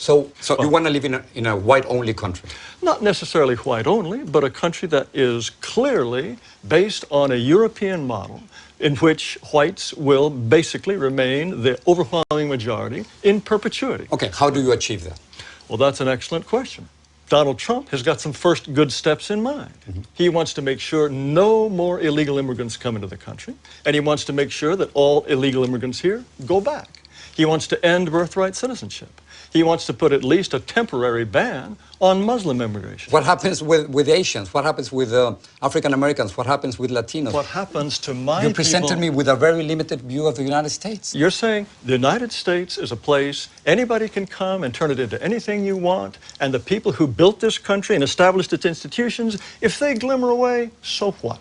So you want to live in a white-only country? Not necessarily white-only, but a country that is clearly based on a European model in which whites will basically remain the overwhelming majority in perpetuity. Okay, how do you achieve that? Well, that's an excellent question. Donald Trump has got some first good steps in mind. He wants to make sure no more illegal immigrants come into the country, and he wants to make sure that all illegal immigrants here go back. He wants to end birthright citizenship. He wants to put at least a temporary ban on Muslim immigration. What happens with Asians? What happens with African Americans? What happens with Latinos? What happens to my people? You presented me with a very limited view of the United States. You're saying the United States is a place anybody can come and turn it into anything you want, and the people who built this country and established its institutions, if they glimmer away, so what?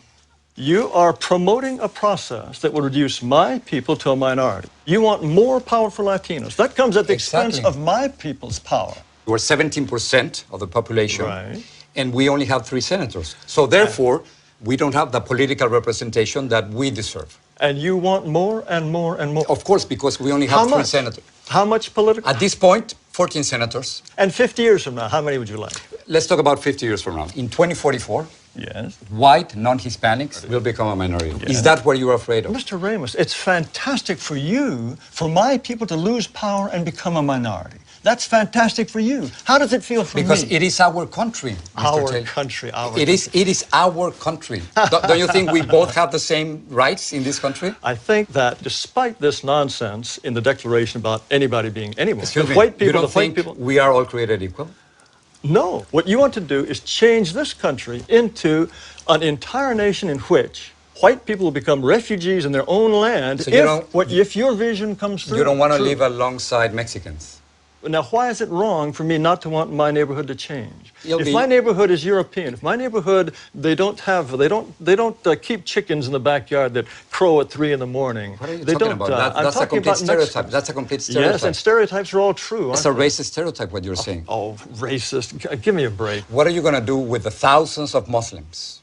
You are promoting a process that will reduce my people to a minority. You want more power for Latinos. That comes at the expense of my people's power. We're 17% of the population, right, and we only have 3 senators. So therefore, we don't have the political representation that we deserve. And you want more and more and more? Of course, because we only have 3 senators. How much political? At this point, 14 senators. And 50 years from now, how many would you like? Let's talk about 50 years from now. In 2044, yes, white non-Hispanics will become a minority. Yes. Is that what you're afraid of? Mr. Ramos, it's fantastic for you, for my people to lose power and become a minority. That's fantastic for you. How does it feel for me? Because it is our country, Mr. Taylor. Country, our It is our country. Don't you think we both have the same rights in this country? I think that despite this nonsense in the Declaration about anybody being anyone, Excuse me, white people, you don't think we are all created equal? No. What you want to do is change this country into an entire nation in which white people will become refugees in their own land if your vision comes through. You don't want to live alongside Mexicans? Now, why is it wrong for me not to want my neighborhood to change? If my neighborhood is European, if my neighborhood, they don't keep chickens in the backyard that crow at 3 in the morning. What are you talking about? That's a complete stereotype. That's a complete stereotype. Yes, and stereotypes are all true, It's a racist stereotype, what you're saying. Oh, racist. Give me a break. What are you going to do with the thousands of Muslims?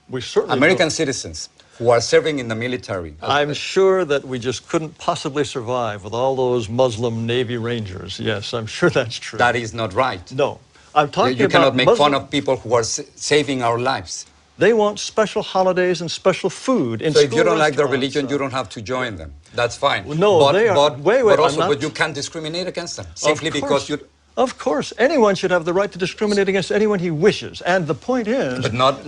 We certainly American citizens who are serving in the military. I'm sure that we just couldn't possibly survive with all those Muslim Navy Rangers. Yes, I'm sure that's true. That is not right. No. I'm talking about You cannot make fun of people who are saving our lives. They want special holidays and special food in So if you don't like their religion, you don't have to join them. That's fine. Well, no, they are. But you can't discriminate against them simply because you. Of course, anyone should have the right to discriminate against anyone he wishes. And the point is... But not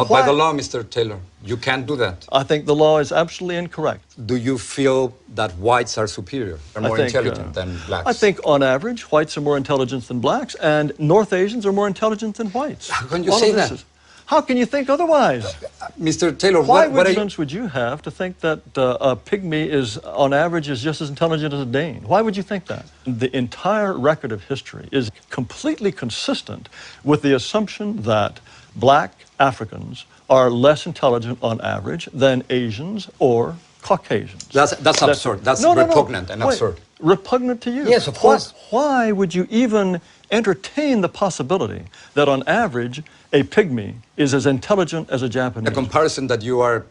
by the law, Mr. Taylor. You can't do that. I think the law is absolutely incorrect. Do you feel that whites are superior, are more intelligent than blacks? I think, on average, whites are more intelligent than blacks, and North Asians are more intelligent than whites. How can you say that? How can you think otherwise? Mr. Taylor, what evidence would you have to think that a pygmy is, on average, is just as intelligent as a Dane? Why would you think that? The entire record of history is completely consistent with the assumption that black Africans are less intelligent on average than Asians or Caucasians. That's absurd. That's repugnant and absurd. Repugnant to you? Yes, of course. Why would you even entertain the possibility that on average a pygmy is as intelligent as a Japanese? The comparison that you are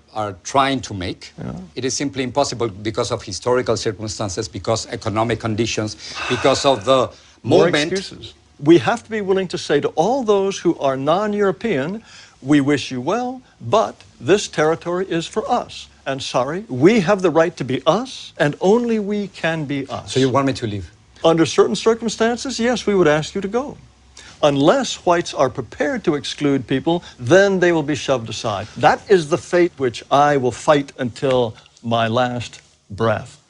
trying to make, it is simply impossible because of historical circumstances, because economic conditions, because of the More excuses. We have to be willing to say to all those who are non-European, we wish you well, but this territory is for us. And sorry, we have the right to be us, and only we can be us. So you want me to leave? Under certain circumstances, yes, we would ask you to go. Unless whites are prepared to exclude people, then they will be shoved aside. That is the fate which I will fight until my last breath.